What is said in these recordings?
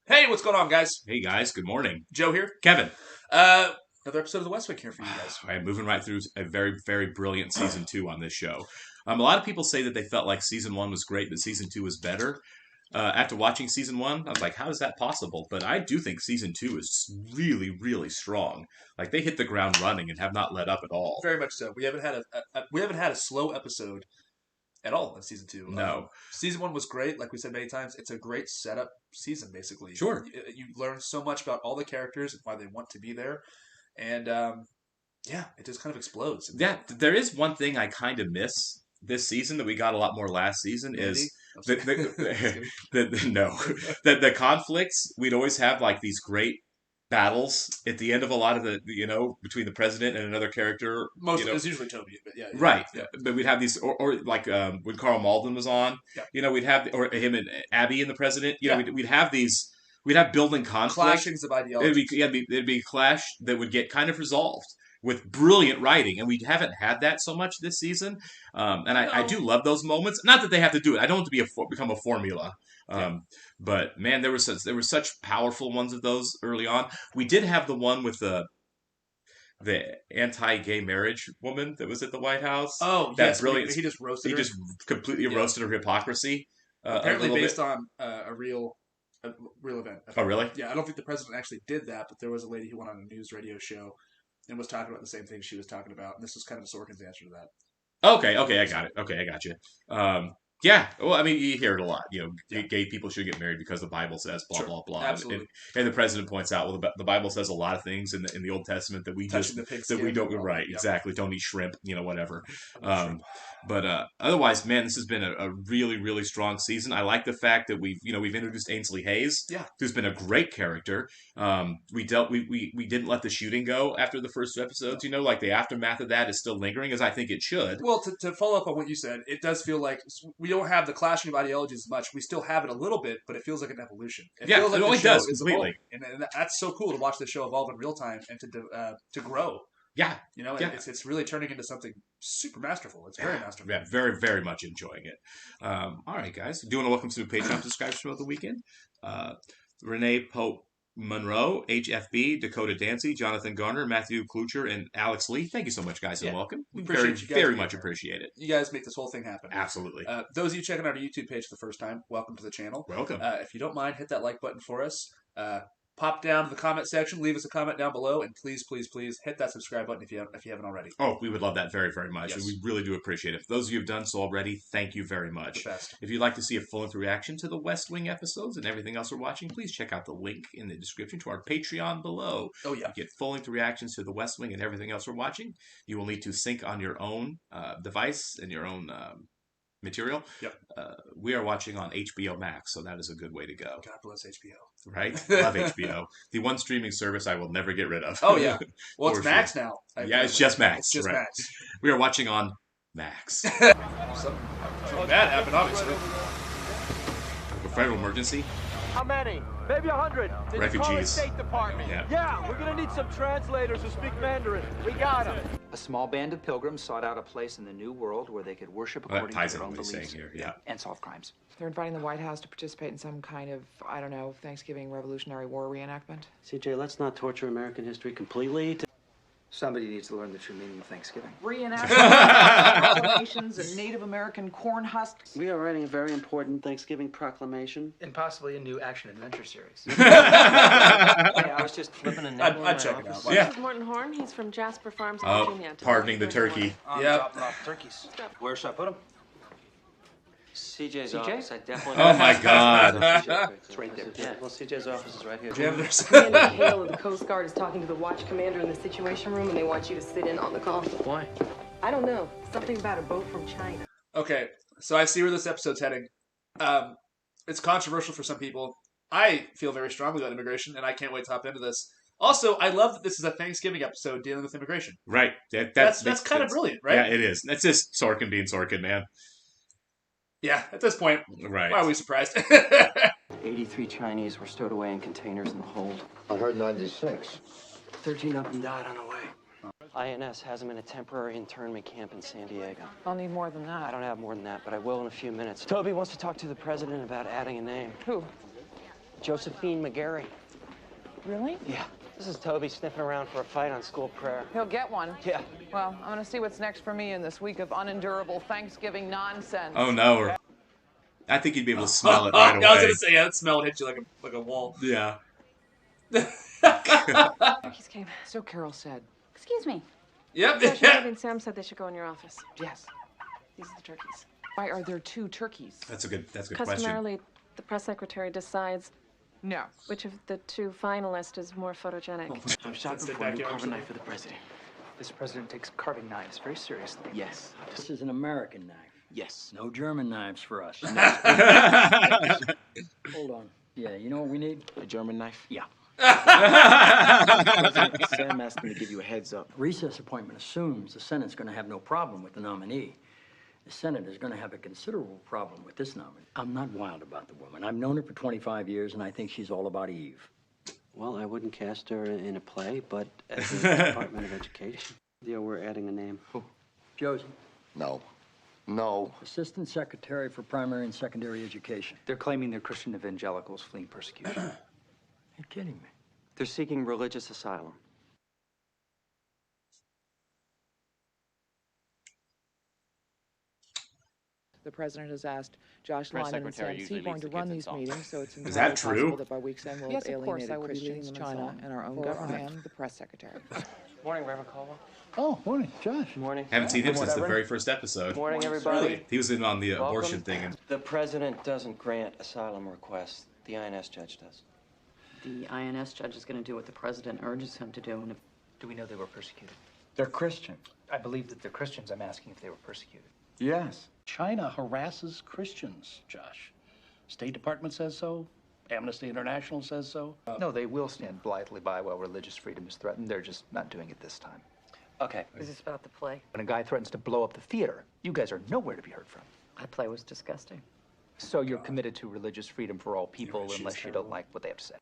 Hey, what's going on, guys? Hey guys, good morning. Joe here. Kevin. Another episode of The West Wing here for you guys. I am moving right through a very, very brilliant season 2 on this show. A lot of people say that they felt like season 1 was great, but season 2 was better. After watching season 1, I was like, how is that possible? But I do think season 2 is really, really strong. Like they hit the ground running and have not let up at all. Very much so. We haven't had a slow episode at all in season 2. No. Season 1 was great, like we said many times. It's a great setup season, basically. Sure. You learn so much about all the characters and why they want to be there, and yeah, it just kind of explodes. Yeah, there is one thing I kind of miss this season that we got a lot more last season is the conflicts. We'd always have like these great battles at the end of a lot of the between the president and another character. It's usually Toby, but yeah. Right. Yeah. But we'd have these, or like when Carl Malden was on, we'd have, or him and Abby and the president, we'd have these, we'd have building conflict. Clashings of ideologies. It'd be a clash that would get kind of resolved with brilliant writing, and we haven't had that so much this season. I do love those moments. Not that they have to do it. I don't want to become a formula. But man, there were such powerful ones of those early on. We did have the one with the anti-gay marriage woman that was at the White House. Oh, that yes, brilliant. He just roasted her. He just completely roasted her hypocrisy. Apparently based on a real event. Oh, really? Yeah, I don't think the president actually did that, but there was a lady who went on a news radio show and was talking about the same thing she was talking about, and this was kind of Sorkin's answer to that. Okay, I got it. Okay, I got you. Yeah, well, I mean, you hear it a lot. Gay people should get married because the Bible says blah, blah, blah. Absolutely. And the president points out, well, the Bible says a lot of things in the Old Testament that we don't, right, exactly, don't eat shrimp, whatever. But otherwise, man, this has been a really, really strong season. I like the fact that we've introduced Ainsley Hayes, who's been a great character. We didn't let the shooting go after the first 2 episodes. Like the aftermath of that is still lingering, as I think it should. Well, to follow up on what you said, it does feel like we don't have the clashing of ideologies as much. We still have it a little bit, but it feels like an evolution. It feels like it does completely, and that's so cool to watch the show evolve in real time and to grow. Yeah, it's really turning into something super masterful. It's very masterful. Yeah, very, very much enjoying it. All right, guys. Do you want to welcome some Patreon subscribers throughout the weekend? Renee Pope Monroe, HFB, Dakota Dancy, Jonathan Garner, Matthew Klucher, and Alex Lee. Thank you so much, guys, and welcome. We very much appreciate it. You guys make this whole thing happen. Absolutely. Those of you checking out our YouTube page for the first time, welcome to the channel. Welcome. If you don't mind, hit that like button for us. Pop down to the comment section, leave us a comment down below, and please, please, please hit that subscribe button if you haven't already. Oh, we would love that very, very much. Yes. And we really do appreciate it. For those of you who have done so already, thank you very much. The best. If you'd like to see a full-length reaction to the West Wing episodes and everything else we're watching, please check out the link in the description to our Patreon below. Oh, yeah. You get full-length reactions to the West Wing and everything else we're watching. You will need to sync on your own device and your own material. Yep. We are watching on HBO Max, so that is a good way to go. God bless HBO. Right? Love HBO. The one streaming service I will never get rid of. Oh, yeah. Well, it's Max now. It's just Max. It's just Max. We are watching on Max. Something bad happened, obviously. A federal emergency? How many? Maybe 100. Did refugees. You call the State Department? Yeah, we're gonna need some translators who speak Mandarin. We got them. A small band of pilgrims sought out a place in the New World where they could worship according to their own beliefs and solve crimes. They're inviting the White House to participate in some kind of, I don't know, Thanksgiving Revolutionary War reenactment. CJ, let's not torture American history completely. Somebody needs to learn the true meaning of Thanksgiving. Reenactment proclamations and Native American corn husks. We are writing a very important Thanksgiving proclamation. And possibly a new action-adventure series. I was just flipping a nickel. I'd check it out. This is Morton Horn. He's from Jasper Farms, Virginia. Pardoning the turkey. Dropping off turkeys. Where should I put them? CJ's office. I definitely. Oh my God! It's right there. Yeah. Well, CJ's office is right here. Commander Hale of the Coast Guard is talking to the watch commander in the Situation Room, and they want you to sit in on the call. Why? I don't know. Something about a boat from China. Okay, so I see where this episode's heading. It's controversial for some people. I feel very strongly about immigration, and I can't wait to hop into this. Also, I love that this is a Thanksgiving episode dealing with immigration. Right. That's kind of brilliant, right? Yeah, it is. That's just Sorkin being Sorkin, man. Yeah, at this point, right. Why are we surprised? 83 Chinese were stowed away in containers in the hold. I heard 96. 13 up and died on the way. INS has them in a temporary internment camp in San Diego. I'll need more than that. I don't have more than that, but I will in a few minutes. Toby wants to talk to the president about adding a name. Who? Josephine McGarry. Really? Yeah. This is Toby sniffing around for a fight on school prayer. He'll get one. Yeah. Well, I'm gonna see what's next for me in this week of unendurable Thanksgiving nonsense. Oh no. I think you'd be able to smell it right away. I was gonna say, yeah, that smell would hit you like a wall. Yeah. Turkeys came. So Carol said. Excuse me. Yep. Josh, Abby and Sam said they should go in your office. Yes. These are the turkeys. Why are there 2 turkeys? That's a good question. Customarily, the press secretary decides No. which of the 2 finalists is more photogenic. I'm shopping for a new carving knife for the president. This president takes carving knives very seriously. Yes. This is an American knife. Yes. No German knives for us. Hold on. Yeah, you know what we need? A German knife? Yeah. Sam asked me to give you a heads up. Recess appointment assumes the Senate's going to have no problem with the nominee. The Senate is going to have a considerable problem with this nominee. I'm not wild about the woman. I've known her for 25 years, and I think she's all about Eve. Well, I wouldn't cast her in a play, but at the Department of Education. Yeah, we're adding a name. Who? Josie? No. No. Assistant Secretary for Primary and Secondary Education. They're claiming they're Christian evangelicals fleeing persecution. You're kidding me. They're seeking religious asylum. The president has asked Josh Press Lyman and Sam secretary usually Seaborn leaves to the run kids these involved. meetings, so it's Is that entirely true? possible that by week's end we'll Yes, have of course, alienated I will be leading Christians, them in China, song and our own for government and the press secretary. Morning, Reverend Caldwell. Oh, morning, Josh. Morning. Haven't seen him since the Whatever. very first episode. Morning, everybody. He was in on the Welcome. abortion thing. And The president doesn't grant asylum requests. The INS judge does. The INS judge is going to do what the president urges him to do. And if Do we know they were persecuted? They're Christian. I believe that they're Christians. I'm asking if they were persecuted. Yes. China harasses Christians, Josh. State Department says so. Amnesty International says so. No, they will stand blithely by while religious freedom is threatened. They're just not doing it this time. Okay. is this about the play? When a guy threatens to blow up the theater, you guys are nowhere to be heard from. That play was disgusting. So you're committed to religious freedom for all people unless you don't like what they have to say.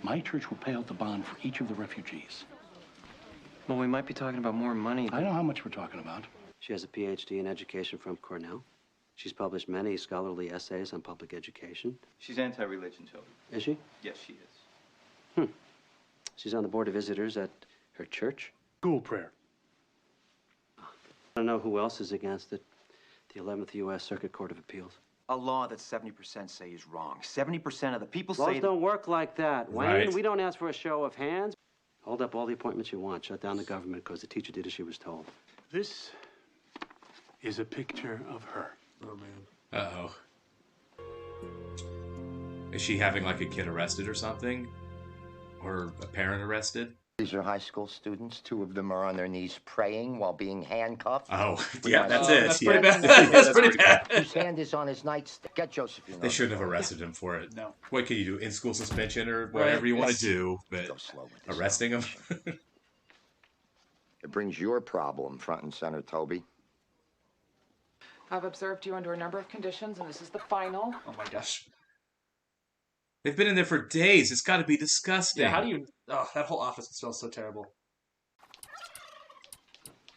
My church will pay out the bond for each of the refugees. Well, we might be talking about more money. I know how much we're talking about. She has a PhD in education from Cornell. She's published many scholarly essays on public education. She's anti-religion, Toby. Is she? Yes, she is. She's on the board of visitors at her church. School prayer. I don't know who else is against it. The 11th U.S. Circuit Court of Appeals. A law that 70% say is wrong. 70% of the people Laws say don't work like that, Wayne. Right. We don't ask for a show of hands. Hold up all the appointments you want. Shut down the government because the teacher did as she was told. This is a picture of her. Oh, man. Uh-oh. Is she having like a kid arrested or something? Or a parent arrested? These are high school students. 2 of them are on their knees praying while being handcuffed. Oh, yeah, that's it. That's Yeah. pretty bad. Yeah, That's pretty bad. Whose hand is on his nightstick? Get Josephine. They shouldn't have arrested him for it. No. What can you do? In-school suspension or whatever you want to do, but Go slow with this. arresting him? It brings your problem front and center, Toby. I've observed you under a number of conditions, and this is the final. Oh my gosh. They've been in there for days. It's got to be disgusting. Yeah, how do you... Oh, that whole office smells so terrible.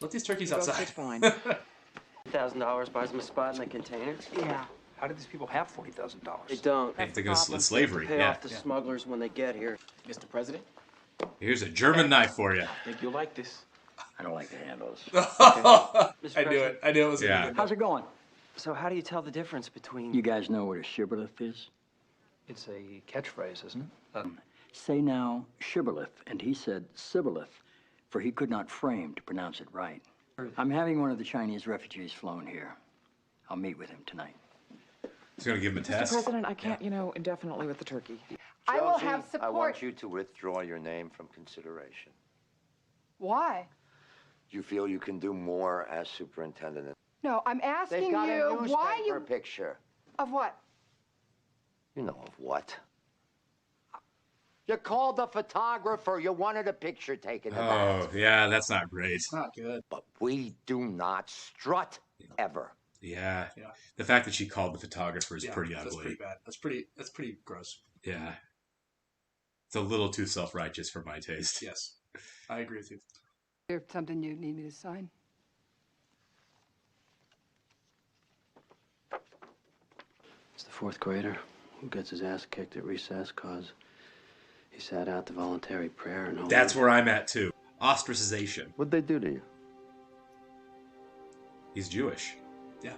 Let these turkeys outside. Fine. $1,000 buys them a spot in the container. Yeah. How do these people have $40,000? They don't. They're going to slavery. Pay Yeah. off the smugglers when they get here. Mr. President, Here's a German knife for you. I think you'll like this. I don't like the handles. I knew it. I knew it was Yeah. gonna be How's it going? So how do you tell the difference between... You guys know what a shibboleth is? It's a catchphrase, isn't it? Say now, shibboleth, and he said sibboleth, for he could not frame to pronounce it right. I'm having one of the Chinese refugees flown here. I'll meet with him tonight. He's going to give him a Mr. test. President, I can't, indefinitely with the turkey. I will Josie, have support. I want you to withdraw your name from consideration. Why? You feel you can do more as superintendent? No, I'm asking They've got you a newspaper why you... picture. Of what? You know of what? You called the photographer. You wanted a picture taken of Oh, that. yeah, that's not great. It's not good. But we do not strut ever. Yeah. Yeah. The fact that she called the photographer is pretty ugly. That's pretty bad. That's pretty gross. Yeah. It's a little too self-righteous for my taste. Yes. I agree with you. There's something you need me to sign? It's the 4th grader who gets his ass kicked at recess cause He sat out the voluntary prayer and all. That's where I'm at too. Ostracization. What'd they do to you? He's Jewish. Yeah.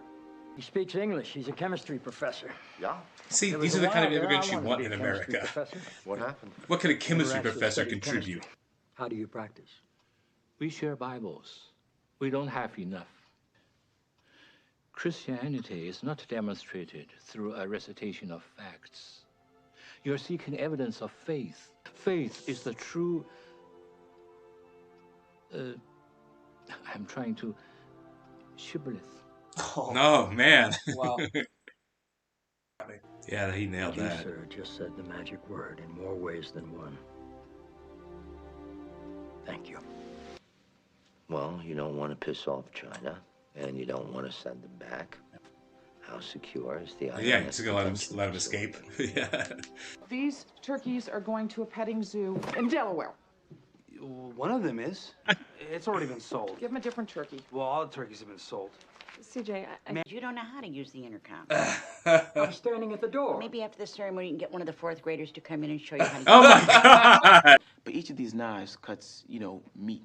He speaks English. He's a chemistry professor. Yeah. See, these are the kind of immigrants you want in America. What happened? What can a chemistry professor contribute? How do you practice? We share Bibles. We don't have enough. Christianity is not demonstrated through a recitation of facts. You're seeking evidence of faith. Faith is the true... I'm trying to... shibboleth. Oh, man. Wow. Yeah, he nailed You, that. sir, just said the magic word in more ways than one. Thank you. Well, you don't want to piss off China, and you don't want to send them back. How secure is the island? Yeah, he's going to let him escape. Yeah. These turkeys are going to a petting zoo in Delaware. One of them is. It's already been sold. Give them a different turkey. Well, all the turkeys have been sold. CJ, you don't know how to use the intercom. I'm standing at the door. Maybe after the ceremony, you can get one of the fourth graders to come in and show you how to. Oh my God! But each of these knives cuts, meat.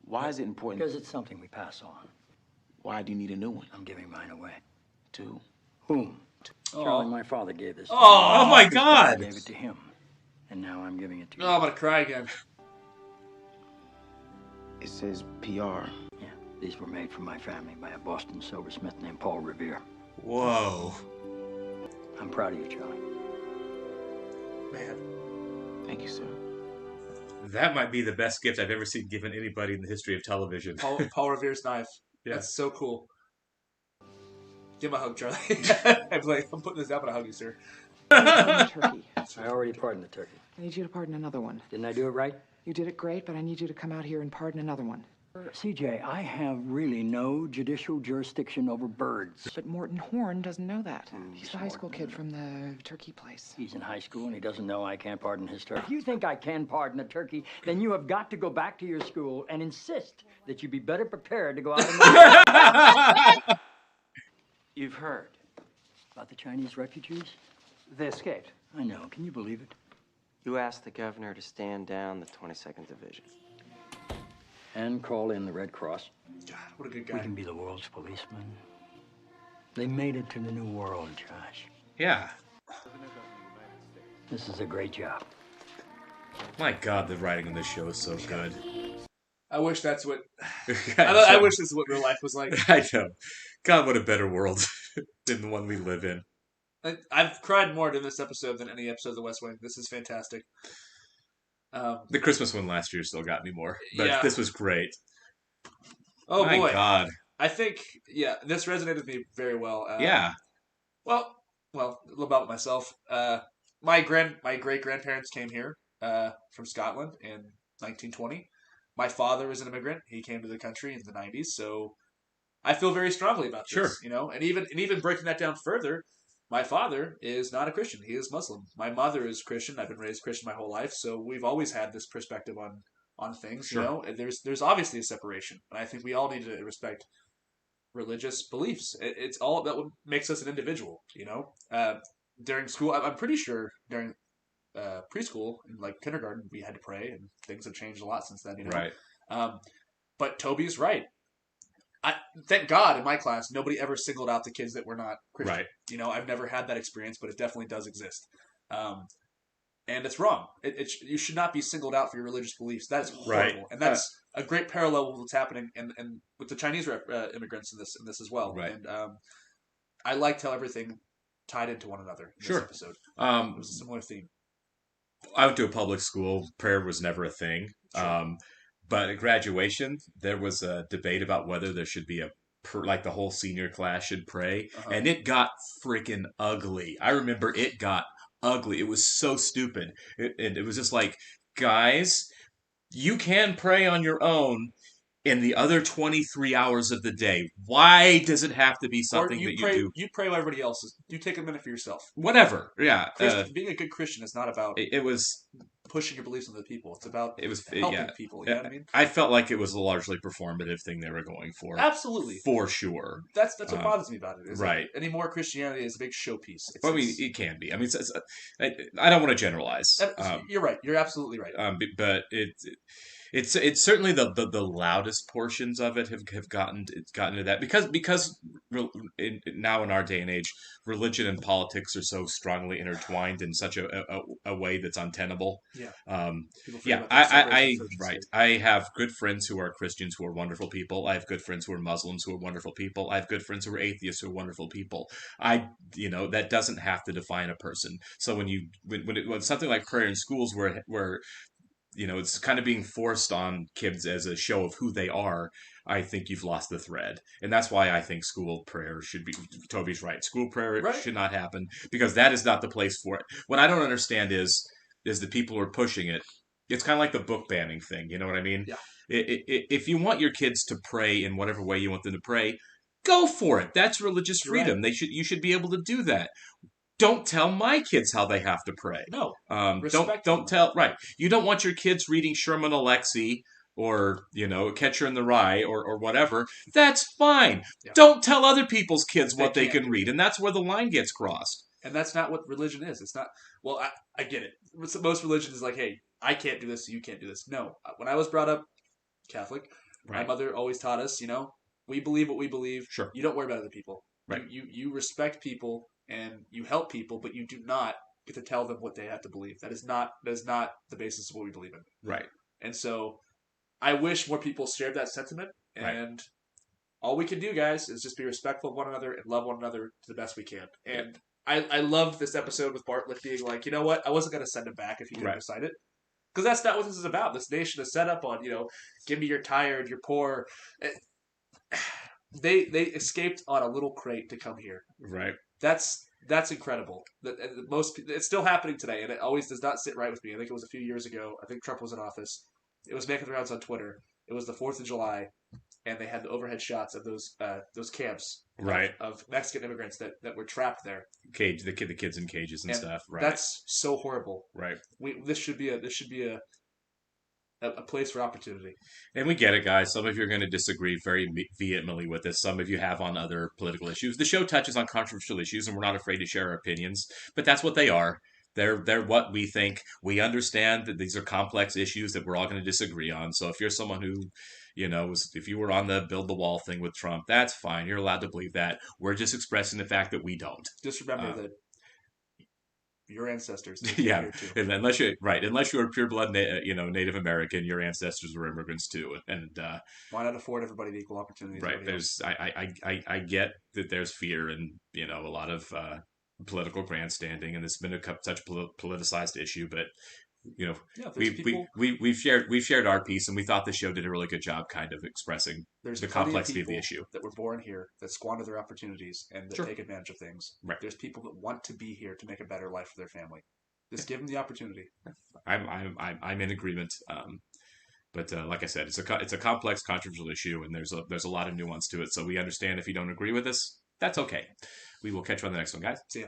Why is it important? Because it's something we pass on. Why do you need a new one? I'm giving mine away. To whom? Charlie, my father gave this. Oh my God! I gave it to him, and now I'm giving it to you. Oh, I'm gonna cry again. It says PR. Yeah, these were made for my family by a Boston silversmith named Paul Revere. Whoa. I'm proud of you, Charlie. Man. Thank you, sir. That might be the best gift I've ever seen given anybody in the history of television. Paul Revere's knife. Yeah. That's so cool. Give him a hug, Charlie. I'm putting this out, but I'll hug you, sir. Turkey. I already pardoned the turkey. I need you to pardon another one. Didn't I do it right? You did it great, but I need you to come out here and pardon another one. CJ, I have really no judicial jurisdiction over birds. But Morton Horn doesn't know that. He's the high school kid from the turkey place. He's in high school and he doesn't know I can't pardon his turkey. If you think I can pardon a turkey, then you have got to go back to your school and insist that you be better prepared to go out in the... You've heard. About the Chinese refugees? They escaped. I know. Can you believe it? You asked the governor to stand down the 22nd Division. And call in the Red Cross. God, what a good guy. We can be the world's policeman. They made it to the new world, Josh. Yeah. This is a great job. My God, the writing on this show is so good. I wish that's what... I wish this is what real life was like. I know. God, what a better world than the one we live in. I've cried more in this episode than any episode of The West Wing. This is fantastic. The Christmas one last year still got me more, but yeah. This was great. Oh, my boy. God. I think, this resonated with me very well. Yeah. Well, a little about myself. My great-grandparents came here from Scotland in 1920. My father was an immigrant. He came to the country in the 90s, so I feel very strongly about this. Sure. And even breaking that down further, my father is not a Christian. He is Muslim. My mother is Christian. I've been raised Christian my whole life, so we've always had this perspective on things. Sure. And there's obviously a separation, and I think we all need to respect religious beliefs. It's all that makes us an individual. During school, I'm pretty sure during preschool and like kindergarten, we had to pray, and things have changed a lot since then. Right. But Toby's right. Thank God in my class, nobody ever singled out the kids that were not Christian. Right. I've never had that experience, but it definitely does exist. And it's wrong. You should not be singled out for your religious beliefs. That is horrible. Right. And that's a great parallel with what's happening and with the Chinese immigrants in this as well. Right. And I liked how everything tied into one another in this episode. It was a similar theme. I went to a public school. Prayer was never a thing. Sure. But at graduation, there was a debate about whether there should be the whole senior class should pray. Uh-huh. And it got freaking ugly. I remember it got ugly. It was so stupid. And it was just like, guys, you can pray on your own in the other 23 hours of the day. Why does it have to be something that you do? You pray while everybody else is. You take a minute for yourself. Whatever. Yeah. Being a good Christian is not about it was pushing your beliefs on the people. It's about helping people. You know what I mean? I felt like it was a largely performative thing they were going for. Absolutely, for sure. That's what bothers me about it. Is right. Like, anymore, Christianity is a big showpiece. It can be. I mean, I don't want to generalize. You're right. You're absolutely right. But it's certainly the loudest portions of it have gotten to that because now in our day and age, religion and politics are so strongly intertwined in such a way that's untenable. Yeah. I have good friends who are Christians who are wonderful people. I have good friends who are Muslims who are wonderful people. I have good friends who are atheists who are wonderful people. That doesn't have to define a person. So when something like prayer in schools where it's kind of being forced on kids as a show of who they are, I think you've lost the thread. And that's why I think school prayer should be, Toby's right. School prayer should not happen because that is not the place for it. What I don't understand is the people who are pushing it. It's kind of like the book banning thing. You know what I mean? Yeah. If you want your kids to pray in whatever way you want them to pray, go for it. That's religious freedom. Right. You should be able to do that. Don't tell my kids how they have to pray. No. Don't tell. Right. You don't want your kids reading Sherman Alexie or Catcher in the Rye or whatever. That's fine. Yeah. Don't tell other people's kids what they can read, and that's where the line gets crossed. And that's not what religion is. It's not. Well, I get it. Most religion is like, hey, I can't do this, so you can't do this. No. When I was brought up Catholic, my mother always taught us, we believe what we believe. Sure. You don't worry about other people. Right. You respect people. And you help people, but you do not get to tell them what they have to believe. That is not the basis of what we believe in. Right. And so I wish more people shared that sentiment. And all we can do, guys, is just be respectful of one another and love one another to the best we can. And I loved this episode with Bartlett being like, you know what? I wasn't going to send him back if he couldn't recite it. Because that's not what this is about. This nation is set up on, give me you're tired, you're poor. They escaped on a little crate to come here. Right. That's incredible. It's still happening today, and it always does not sit right with me. I think it was a few years ago. I think Trump was in office. It was making the rounds on Twitter. It was the 4th of July, and they had the overhead shots of those camps of Mexican immigrants that were trapped there. The kids in cages and stuff. Right. That's so horrible. Right. This should be a place for opportunity. And we get it, guys. Some of you are going to disagree very vehemently with this. Some of you have on other political issues. The show touches on controversial issues, and we're not afraid to share our opinions. But that's what they are. They're what we think. We understand that these are complex issues that we're all going to disagree on. So if you're someone who, if you were on the build the wall thing with Trump, that's fine. You're allowed to believe that. We're just expressing the fact that we don't. Just remember that your ancestors. Unless you're a pure blood, Native American, your ancestors were immigrants too, and why not afford everybody the equal opportunity? Right. I get that there's fear and a lot of political grandstanding, and it's been such politicized issue, but. We've shared our piece, and we thought the show did a really good job, kind of expressing the complexity of the issue. That were born here, that squander their opportunities, and that take advantage of things. Right. There's people that want to be here to make a better life for their family. Just give them the opportunity. I'm in agreement. But like I said, it's a complex, controversial issue, and there's a lot of nuance to it. So we understand if you don't agree with us, that's okay. We will catch you on the next one, guys. See ya.